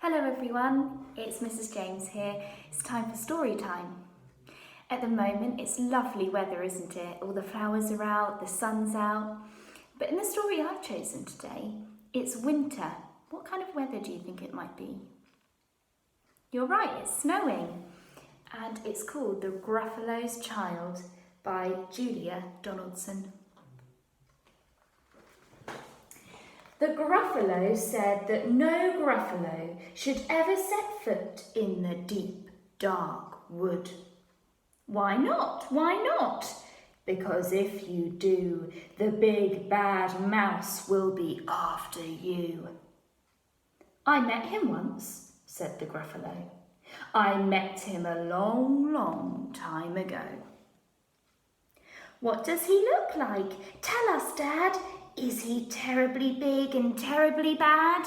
Hello everyone, it's Mrs. James here. It's time for story time. At the moment it's lovely weather, isn't it? All the flowers are out, the sun's out. But in the story I've chosen today, it's winter. What kind of weather do you think it might be? You're right, it's snowing. And it's called The Gruffalo's Child by Julia Donaldson. The Gruffalo said that no Gruffalo should ever set foot in the deep, dark wood. Why not? Why not? Because if you do, the big bad mouse will be after you. I met him once, said the Gruffalo. I met him a long, long time ago. What does he look like? Tell us, Dad. Is he terribly big and terribly bad?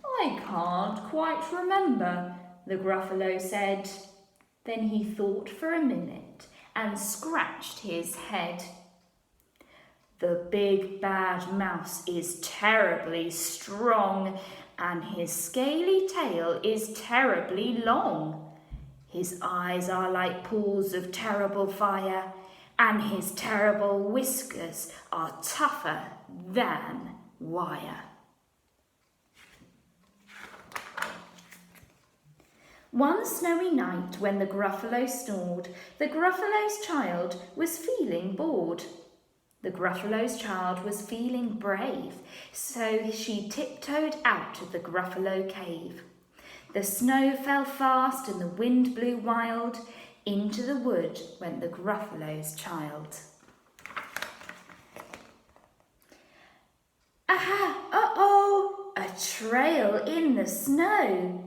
I can't quite remember, the Gruffalo said. Then he thought for a minute and scratched his head. The big bad mouse is terribly strong and his scaly tail is terribly long. His eyes are like pools of terrible fire, and his terrible whiskers are tougher than wire. One snowy night when the Gruffalo snored, the Gruffalo's child was feeling bored. The Gruffalo's child was feeling brave, so she tiptoed out of the Gruffalo cave. The snow fell fast and the wind blew wild. Into the wood went the Gruffalo's child. Aha! Uh-oh! A trail in the snow.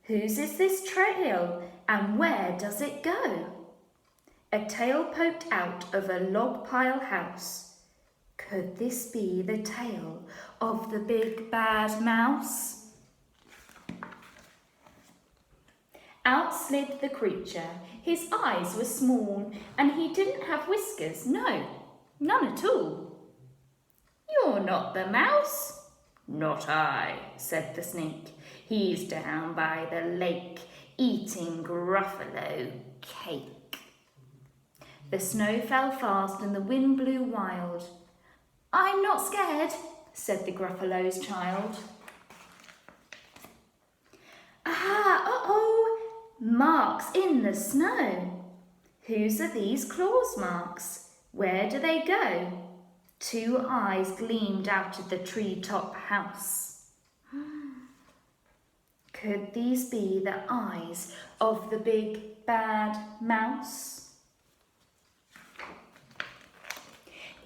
Whose is this trail and where does it go? A tail poked out of a log pile house. Could this be the tail of the big bad mouse? Out slid the creature. His eyes were small and he didn't have whiskers, no, none at all. You're not the mouse? Not I, said the snake. He's down by the lake eating Gruffalo cake. The snow fell fast and the wind blew wild. I'm not scared, said the Gruffalo's child. Aha, uh-oh! Marks in the snow. Whose are these claws marks? Where do they go? Two eyes gleamed out of the treetop house. Could these be the eyes of the big bad mouse?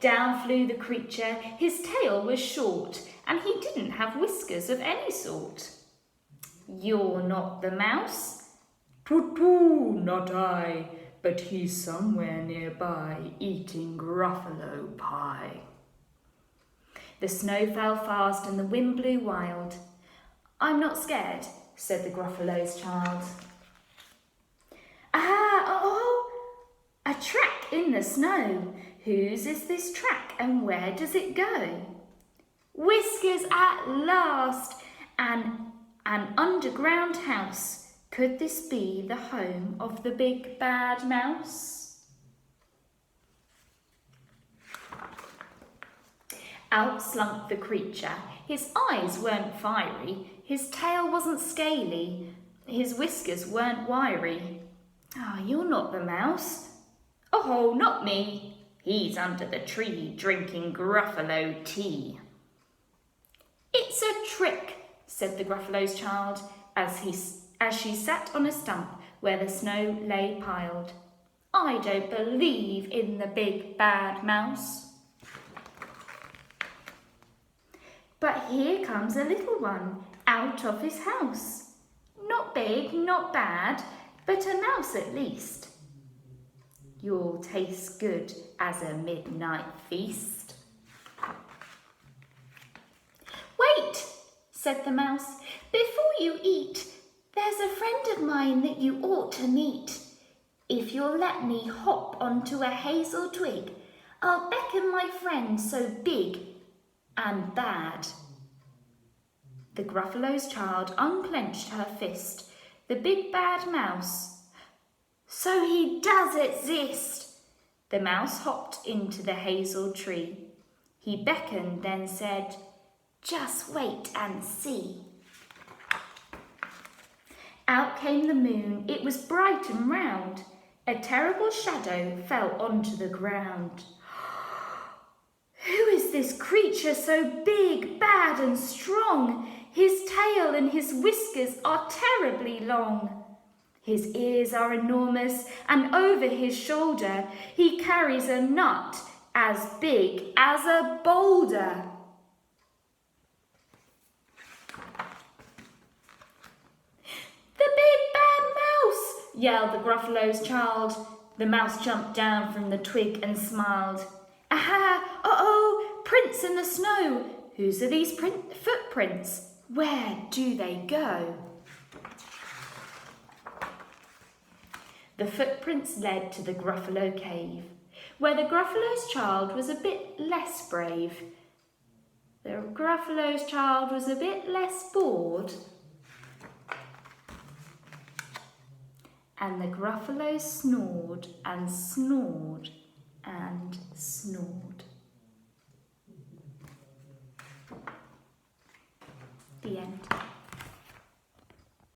Down flew the creature. His tail was short and he didn't have whiskers of any sort. You're not the mouse? Toot-toot, not I, but he's somewhere nearby eating Gruffalo pie. The snow fell fast and the wind blew wild. I'm not scared, said the Gruffalo's child. Ah, oh, a track in the snow. Whose is this track and where does it go? Whiskers at last, and an underground house. Could this be the home of the big bad mouse? Out slunk the creature. His eyes weren't fiery, his tail wasn't scaly, his whiskers weren't wiry. Ah, you're not the mouse. Oh, not me. He's under the tree drinking Gruffalo tea. It's a trick, said the Gruffalo's child as she sat on a stump where the snow lay piled. I don't believe in the big bad mouse. But here comes a little one out of his house. Not big, not bad, but a mouse at least. You'll taste good as a midnight feast. Wait, said the mouse, before you eat, there's a friend of mine that you ought to meet. If you'll let me hop onto a hazel twig, I'll beckon my friend so big and bad The Gruffalo's child unclenched her fist. The big bad mouse. So he does exist! The mouse hopped into the hazel tree. He beckoned, then said, "Just wait and see." Out came the moon. It was bright and round. A terrible shadow fell onto the ground. Who is this creature so big, bad and strong? His tail and his whiskers are terribly long. His ears are enormous, and over his shoulder he carries a nut as big as a boulder. "The big bad mouse!" yelled the Gruffalo's child. The mouse jumped down from the twig and smiled. "Aha! Uh-oh! Prints in the snow! Whose are these footprints? Where do they go?" The footprints led to the Gruffalo cave, where the Gruffalo's child was a bit less brave. The Gruffalo's child was a bit less bored. And the Gruffalo snored and snored and snored. The end.